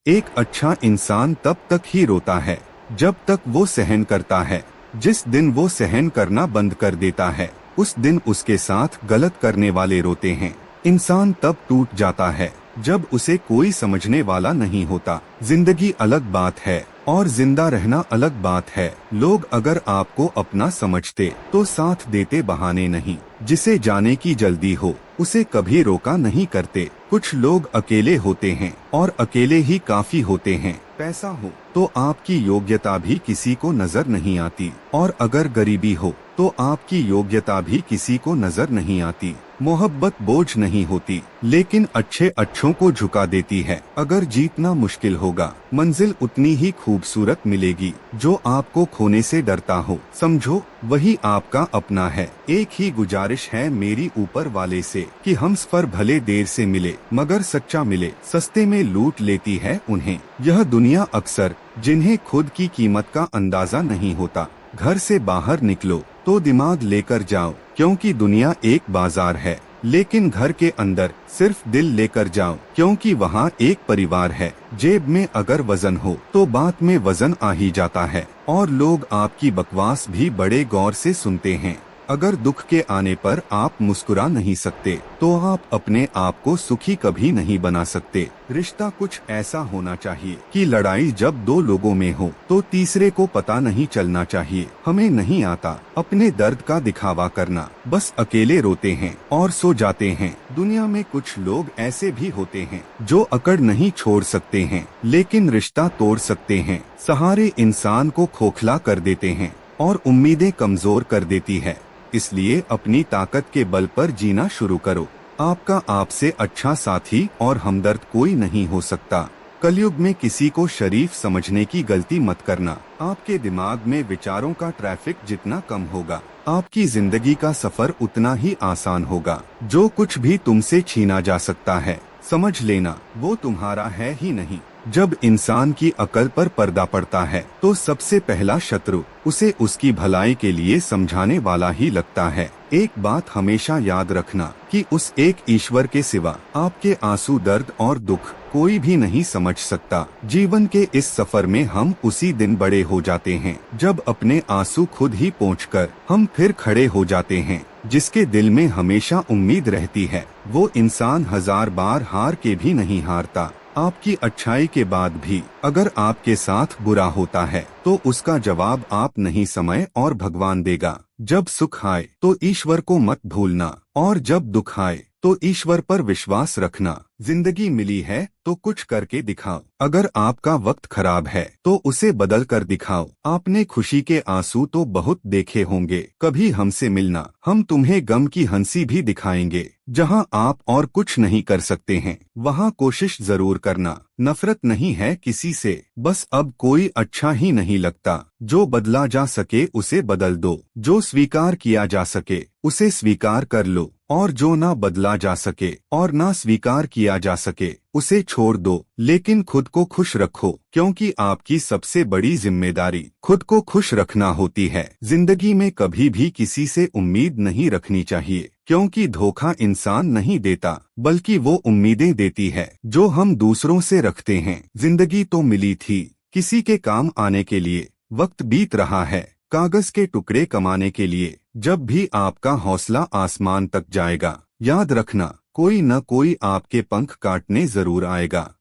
एक अच्छा इंसान तब तक ही रोता है जब तक वो सहन करता है। जिस दिन वो सहन करना बंद कर देता है, उस दिन उसके साथ गलत करने वाले रोते हैं। इंसान तब टूट जाता है जब उसे कोई समझने वाला नहीं होता। जिंदगी अलग बात है और जिंदा रहना अलग बात है। लोग अगर आपको अपना समझते तो साथ देते, बहाने नहीं। जिसे जाने की जल्दी हो उसे कभी रोका नहीं करते। कुछ लोग अकेले होते हैं और अकेले ही काफी होते हैं। पैसा हो तो आपकी योग्यता भी किसी को नजर नहीं आती, और अगर गरीबी हो तो आपकी योग्यता भी किसी को नजर नहीं आती। मोहब्बत बोझ नहीं होती, लेकिन अच्छे अच्छों को झुका देती है। अगर जीतना मुश्किल होगा, मंजिल उतनी ही खूबसूरत मिलेगी। जो आपको खोने से डरता हो, समझो वही आपका अपना है। एक ही गुजारिश है मेरी ऊपर वाले से कि हम सफर भले देर से मिले मगर सच्चा मिले। सस्ते में लूट लेती है उन्हें यह दुनिया अक्सर, जिन्हें खुद की कीमत का अंदाजा नहीं होता। घर से बाहर निकलो तो दिमाग लेकर जाओ, क्योंकि दुनिया एक बाजार है। लेकिन घर के अंदर सिर्फ दिल लेकर जाओ, क्योंकि वहाँ एक परिवार है। जेब में अगर वजन हो तो बात में वजन आ ही जाता है, और लोग आपकी बकवास भी बड़े गौर से सुनते हैं। अगर दुख के आने पर आप मुस्कुरा नहीं सकते तो आप अपने आप को सुखी कभी नहीं बना सकते। रिश्ता कुछ ऐसा होना चाहिए कि लड़ाई जब दो लोगों में हो तो तीसरे को पता नहीं चलना चाहिए। हमें नहीं आता अपने दर्द का दिखावा करना, बस अकेले रोते हैं और सो जाते हैं। दुनिया में कुछ लोग ऐसे भी होते हैं जो अकड़ नहीं छोड़ सकते हैं, लेकिन रिश्ता तोड़ सकते हैं। सहारे इंसान को खोखला कर देते हैं और उम्मीदें कमजोर कर देती है। इसलिए अपनी ताकत के बल पर जीना शुरू करो। आपका आपसे अच्छा साथी और हमदर्द कोई नहीं हो सकता। कलयुग में किसी को शरीफ समझने की गलती मत करना। आपके दिमाग में विचारों का ट्रैफिक जितना कम होगा, आपकी जिंदगी का सफर उतना ही आसान होगा। जो कुछ भी तुमसे छीना जा सकता है, समझ लेना वो तुम्हारा है ही नहीं। जब इंसान की अकल पर पर्दा पड़ता है तो सबसे पहला शत्रु उसे उसकी भलाई के लिए समझाने वाला ही लगता है। एक बात हमेशा याद रखना कि उस एक ईश्वर के सिवा आपके आंसू, दर्द और दुख कोई भी नहीं समझ सकता। जीवन के इस सफर में हम उसी दिन बड़े हो जाते हैं जब अपने आंसू खुद ही पोंछकर हम फिर खड़े हो जाते हैं। जिसके दिल में हमेशा उम्मीद रहती है वो इंसान हजार बार हार के भी नहीं हारता। आपकी अच्छाई के बाद भी अगर आपके साथ बुरा होता है तो उसका जवाब आप नहीं, समय और भगवान देगा। जब सुख आए तो ईश्वर को मत भूलना, और जब दुख आए तो ईश्वर पर विश्वास रखना। जिंदगी मिली है तो कुछ करके दिखाओ। अगर आपका वक्त खराब है तो उसे बदल कर दिखाओ। आपने खुशी के आंसू तो बहुत देखे होंगे, कभी हमसे मिलना, हम तुम्हें गम की हंसी भी दिखाएंगे। जहां आप और कुछ नहीं कर सकते हैं वहां कोशिश जरूर करना। नफरत नहीं है किसी से, बस अब कोई अच्छा ही नहीं लगता। जो बदला जा सके उसे बदल दो, जो स्वीकार किया जा सके उसे स्वीकार कर लो, और जो ना बदला जा सके और ना स्वीकार किया जा सके उसे छोड़ दो। लेकिन खुद को खुश रखो, क्योंकि आपकी सबसे बड़ी जिम्मेदारी खुद को खुश रखना होती है। जिंदगी में कभी भी किसी से उम्मीद नहीं रखनी चाहिए, क्योंकि धोखा इंसान नहीं देता बल्कि वो उम्मीदें देती है जो हम दूसरों से रखते हैं। जिंदगी तो मिली थी किसी के काम आने के लिए, वक्त बीत रहा है कागज के टुकड़े कमाने के लिए। जब भी आपका हौसला आसमान तक जाएगा, याद रखना कोई न कोई आपके पंख काटने जरूर आएगा।